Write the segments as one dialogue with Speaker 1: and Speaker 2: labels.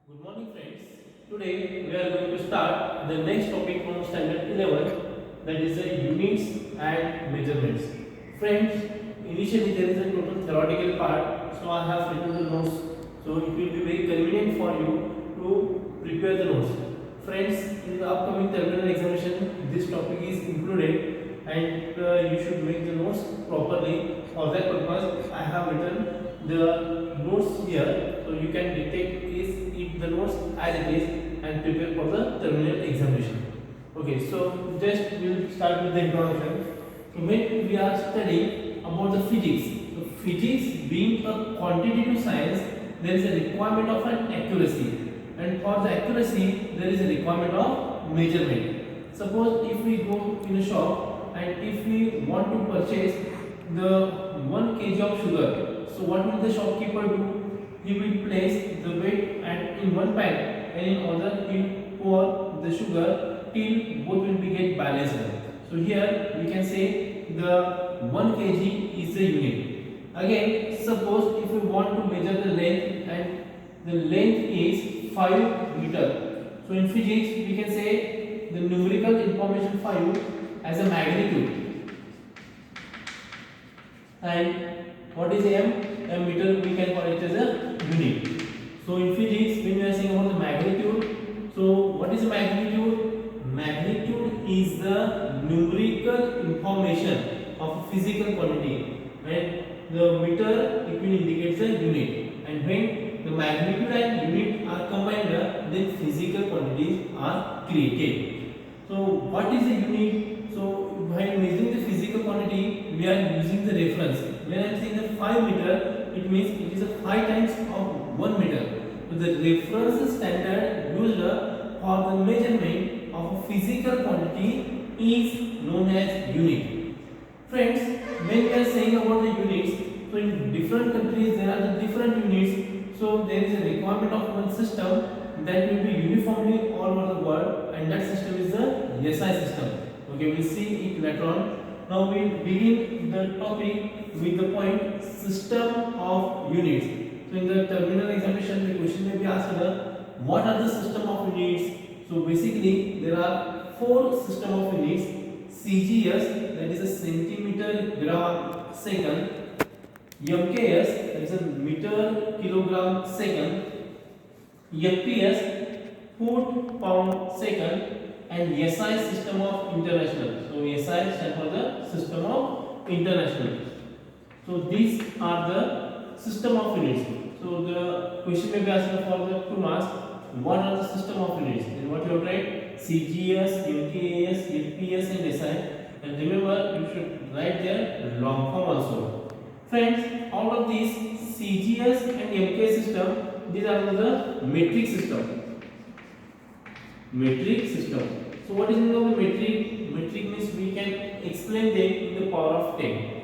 Speaker 1: Good morning, friends. Today we are going to start the next topic from standard 11, that is the units and measurements. Friends, initially there is a total theoretical part, so I have written the notes. So it will be very convenient for you to prepare the notes. Friends, in the upcoming terminal examination, this topic is included and you should make the notes properly. For that purpose, I have written the notes here, so you can detect is if the notes as it is and prepare for the terminal examination. Okay, so just we will start with the introduction. So when we are studying about the physics, so physics being a quantitative science, there is a requirement of an accuracy, and for the accuracy there is a requirement of measurement. Suppose if we go in a shop and if we want to purchase the 1 kg of sugar, so what will the shopkeeper do? He will place the weight and in one pan and in other he will pour the sugar till both will be get balanced. So here we can say the 1 kg is the unit. Again, suppose if we want to measure the length and the length is 5 meter. So in physics we can say the numerical information 5 as a magnitude, and what is m? M meter we can call it as a unit. So in physics when we are saying about the magnitude, so what is magnitude? Magnitude is the numerical information of a physical quantity, and the meter it will indicate the unit, and when the magnitude and unit are combined then physical quantities are created. So what is the unit? So while measuring the physical quantity we are using the reference. When I am saying the 5 meter, it means it is a 5 times of 1 meter. So the reference standard used for the measurement of a physical quantity is known as unit. Friends, when we are saying about the units, so in different countries there are the different units. So there is a requirement of one system that will be uniformly all over the world, and that system is the SI system. Okay, we will see it later on. Now we begin the topic with the point system of units. So in the terminal examination the question may be asked what are the system of units. So basically there are four system of units: CGS, that is a centimeter gram second; MKS, that is a meter kilogram second; FPS, foot pound second; and SI, system of international. So SI stands for the system of international. So these are the system of units. So the question may be asked for the 2 marks. What are the system of units? Then what you have write? CGS, MKS, FPS and SI. And remember you should write their long form also. Friends, out of these CGS and MKS system, these are the metric system. Metric system. So what is the meaning of the metric? Metric means we can explain them in the power of 10.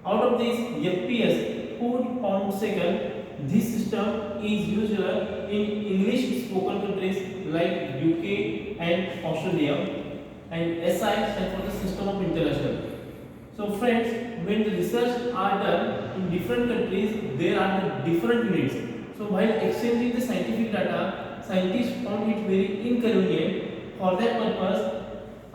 Speaker 1: Out of this FPS, foot pound second, this system is used in English spoken countries like UK and Australia, and SI stands for the system of international. So friends, when the research are done in different countries, there are the different units. So while exchanging the scientific data, scientists found it very inconvenient. For that purpose,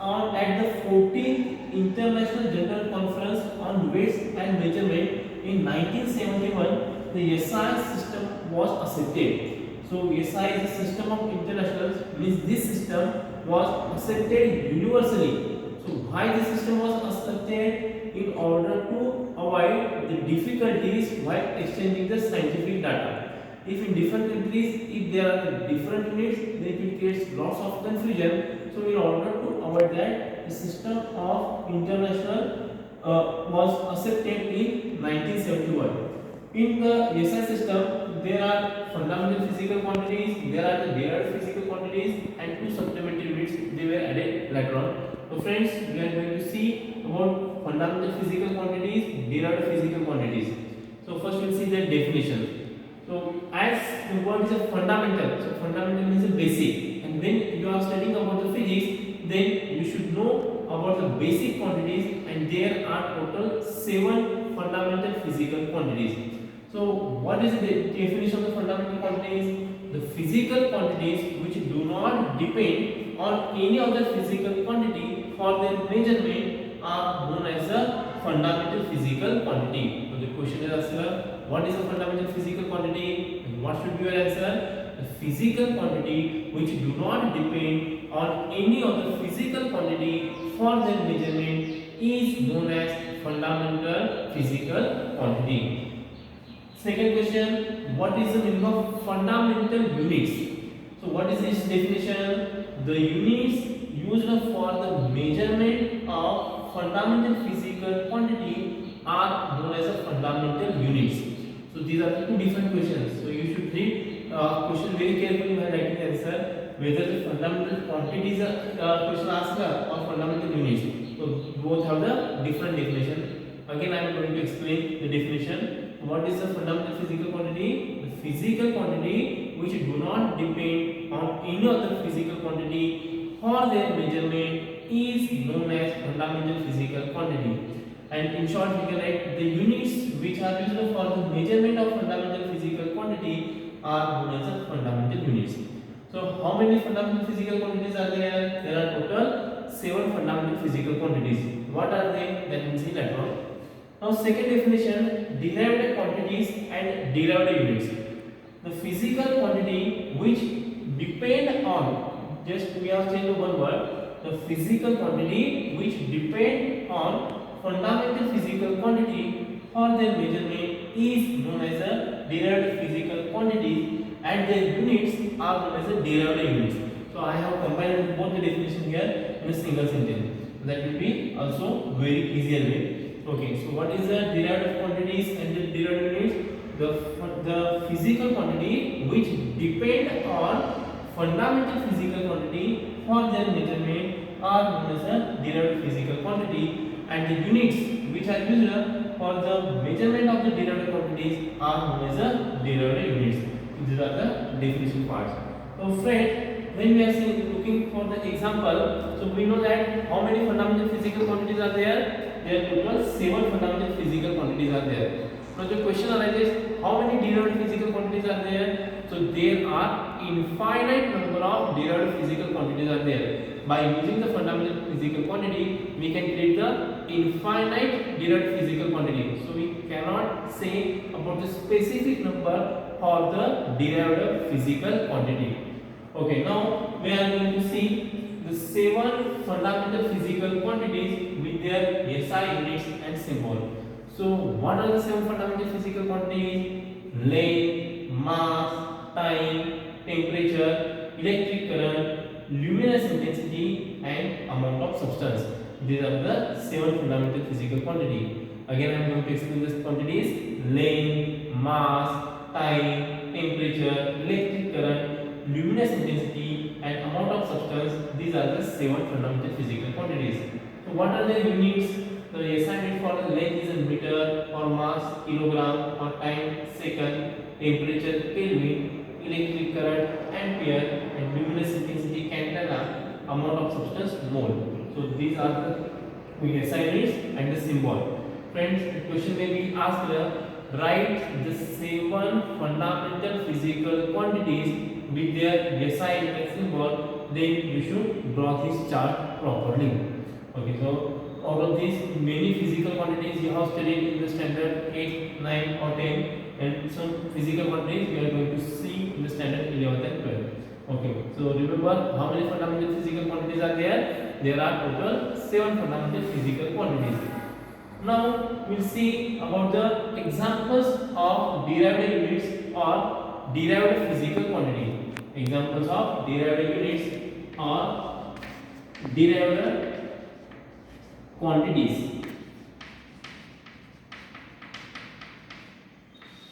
Speaker 1: at the 14th International General Conference on Weights and Measurement in 1971, the SI system was accepted. So SI is a system of internationals, means this system was accepted universally. So why this system was accepted? In order to avoid the difficulties while exchanging the scientific data. If in different countries, if there are different units, then it will create lots of confusion. So in order to avoid that, the system of international was accepted in 1971. In the SI system, there are fundamental physical quantities, there are the derived physical quantities, and two supplementary units they were added later on. So friends, we are going to see about fundamental physical quantities, derived physical quantities. So first we will see their definition. So as the word is a fundamental, so fundamental means a basic, and when you are studying about the physics, then you should know about the basic quantities, and there are total 7 fundamental physical quantities. So what is the definition of the fundamental quantities? the physical quantities which do not depend on any other physical quantity for their measurement are known as the fundamental physical quantity. So the question is asked, what is a fundamental physical quantity and what should be your answer? The physical quantity which do not depend on any other physical quantity for their measurement is known as fundamental physical quantity. Second question, what is the meaning of fundamental units? So what is its definition? The units used for the measurement of fundamental physical quantity are known as a fundamental units. So these are two different questions. So you should read question very carefully while writing the answer, whether the fundamental quantities question asked or fundamental units. So both have the different definition. Again, I am going to explain the definition. What is the fundamental physical quantity? The physical quantity which do not depend on any other physical quantity for their measurement is known as fundamental physical quantity. And in short, we can write the units which are used for the measurement of fundamental physical quantity are known as fundamental units. So, how many fundamental physical quantities are there? There are total 7 fundamental physical quantities. What are they? That means later on. Now, second definition, derived quantities and derived units. The physical quantity which depend on, just we have changed one word, the physical quantity which depend on fundamental physical quantity for their measurement is known as a derived physical quantities and their units are known as a derived units. So, I have combined both the definition here in a single sentence. That will be also very easier way. Okay, so what is the derived quantities and the derived units? The physical quantity which depend on fundamental physical quantity for their measurement are known as a derived physical quantity, and the units which are used for the measurement of the derived quantities are known as a derived units. These are the definition parts. So friend, when we are looking for the example, so we know that how many fundamental physical quantities are there? There are total 7 fundamental physical quantities are there. Now the question arises, how many derived physical quantities are there? So there are infinite number of derived physical quantities are there. By using the fundamental physical quantity, we can create the infinite derived physical quantity. So we cannot say about the specific number for the derived physical quantity. Okay, now we are going to see the 7 fundamental physical quantities with their SI units and symbol. So what are the 7 fundamental physical quantities? Length, mass, time, temperature, electric current, luminous intensity and amount of substance. These are the 7 fundamental physical quantities. Again, I am going to explain these quantities: length, mass, time, temperature, electric current, luminous intensity and amount of substance. These are the 7 fundamental physical quantities. So what are the units? The SI unit for the length is a meter, for mass kilogram, for time second, temperature Kelvin, electric current ampere and luminous intensity candela, amount of substance mole. So these are the SI units and the symbol. Friends, the question may be asked here, write the 7 fundamental physical quantities with their SI unit symbol. Then you should draw this chart properly. Okay, so out of these many physical quantities you have studied in the standard 8, 9 or 10, and some physical quantities we are going to see in the standard 11 and 12. Okay, so remember how many fundamental physical quantities are there? There are total 7 fundamental physical quantities. Now we'll see about the examples of derived units or derived physical quantity. Examples of derived units or derived quantities.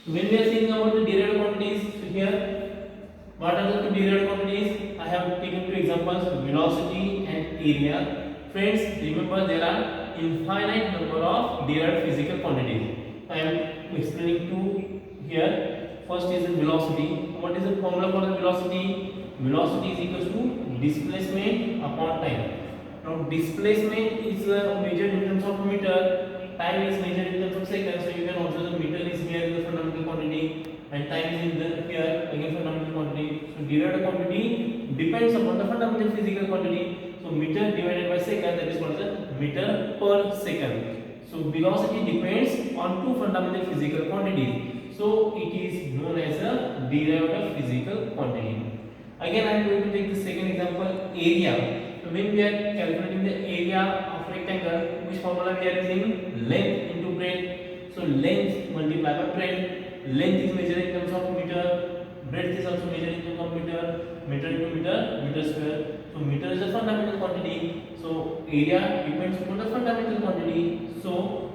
Speaker 1: When we are saying about the derived quantities, so here, what are the two derived quantities? I have taken two examples: velocity and area. Friends, remember there are infinite number of derived physical quantities. I am explaining two here. First is the velocity. What is the formula for the velocity? Velocity is equal to displacement upon time. Now displacement is measured in terms of meter, time is measured in terms of seconds. So you can observe the meter is here in the fundamental quantity, and time is in the here again fundamental quantity. So derived quantity depends upon the fundamental physical quantity. So meter divided by second, that is called as meter per second. So velocity depends on two fundamental physical quantities. So it is known as a derived physical quantity. Again I am going to take the second example, area. So when we are calculating the area of rectangle, which formula we are using? Length into breadth. So length multiplied by breadth. Length is measured in terms of meter, breadth is also measured in terms of meter, meter into meter, meter square. So meter is a fundamental quantity. So area depends upon the fundamental quantity. So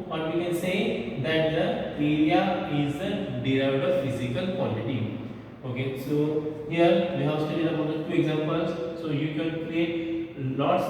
Speaker 1: what we can say that the area is a derived physical quantity. Okay, so here we have studied about the two examples. So you can create large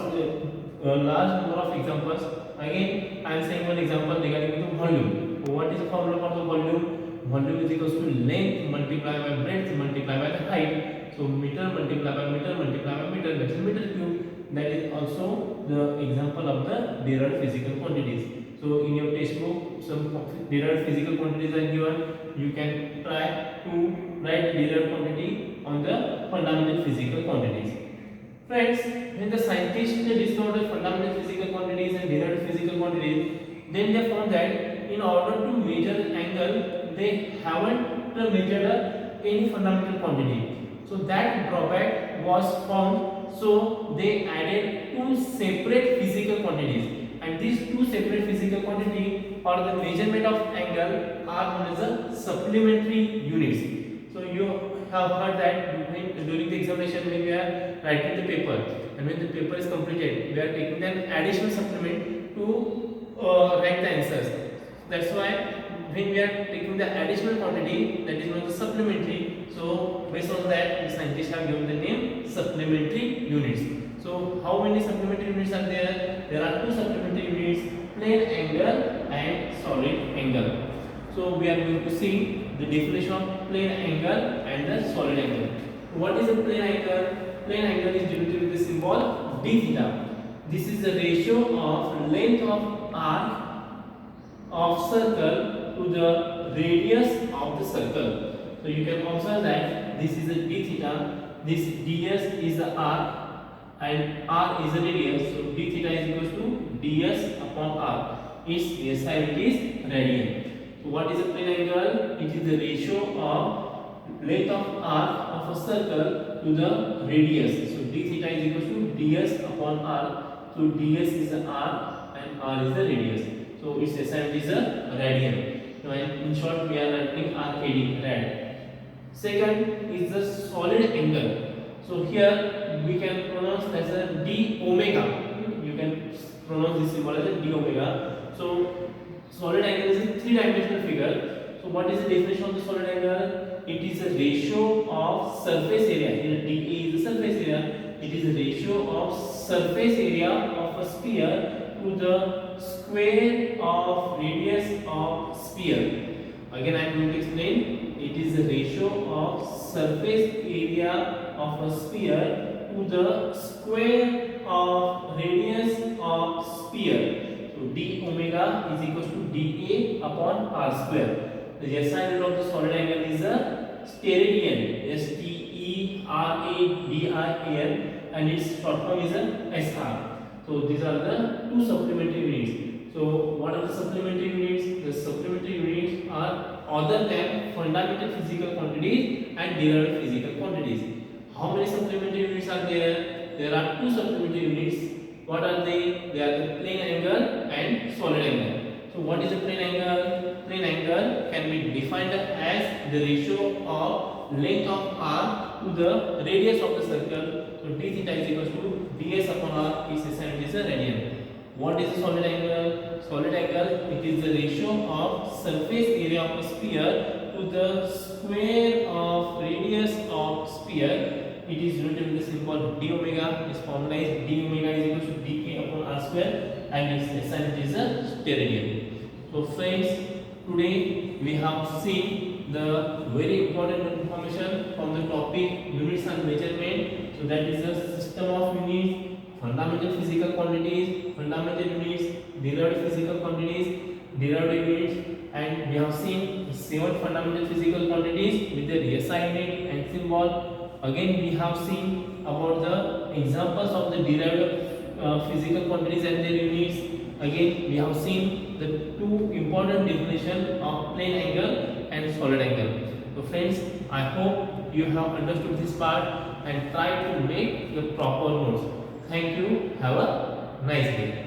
Speaker 1: number of examples. Again, I am saying one example regarding the volume. So what is the formula for the volume? Volume is equals to length multiplied by breadth multiplied by the height. So meter multiplied by meter multiplied by meter, that is meter cube. That is also the example of the derived physical quantities. So in your textbook, some derived physical quantities are given. You can try to write derived quantity on the fundamental physical quantities. Friends, when the scientists discovered the fundamental physical quantities and derived physical quantities, then they found that in order to measure angle, they haven't measured any fundamental quantity. So that drawback was found. So they added two separate physical quantities, and these two separate physical quantity for the measurement of angle are known as the supplementary units. So you have heard that during the examination when we are writing the paper, and when the paper is completed, we are taking an additional supplement to write the answers. That's why when we are taking the additional quantity, that is known as supplementary. So based on that, the scientists have given the name supplementary units. So how many supplementary units are there? There are two supplementary units, plane angle and solid angle. So we are going to see the definition of plane angle and the solid angle. What is a plane angle? Plane angle is denoted with the symbol d theta. This is the ratio of length of arc of circle to the radius of the circle. So you can observe that this is a d theta, this ds is the arc and r is the radius. So d theta is equals to ds upon r. Its SI unit is radian. So what is a plane angle? It is the ratio of length of arc of a circle to the radius. So d theta is equals to ds upon r. So ds is the r and r is the radius. So its SI unit is a radian. So in short, we are writing RAD, rad. Second is the solid angle. So here we can pronounce as a d omega. You can pronounce this symbol as a d omega. So solid angle is a three-dimensional figure. So what is the definition of the solid angle? It is a ratio of surface area. Here dA is the surface area. It is a ratio of surface area of a sphere to the square of radius of sphere. Again I am going to explain. It is the ratio of surface area of a sphere to the square of radius of sphere. So d omega is equals to dA upon r square. The SI unit of the solid angle is a steradian, STERADIAN, and its short form is a SR. So these are the two supplementary units. So what are the supplementary units? The supplementary units are other than fundamental physical quantities and derived physical quantities. How many supplementary units are there? There are two supplementary units. What are they? They are the plane angle and solid angle. So what is a plane angle? Plane angle can be defined as the ratio of length of r to the radius of the circle. So d theta is equals to ds upon r, is a radian. What is a solid angle? Solid angle, it is the ratio of surface area of a sphere to the square of radius of sphere. It is denoted with the symbol d omega. Its formula is d omega is equal to dk upon r square, and its SI unit is a steradian. So friends, today we have seen the very important information from the topic units and measurement. So that is the system of units, fundamental physical quantities, fundamental units, derived physical quantities, derived units, and we have seen 7 fundamental physical quantities with their SI unit and symbol. Again, we have seen about the examples of the derived physical quantities and their units. Again, we have seen the two important definition of plane angle and solid angle. So friends, I hope you have understood this part and try to make the proper notes. Thank you. Have a nice day.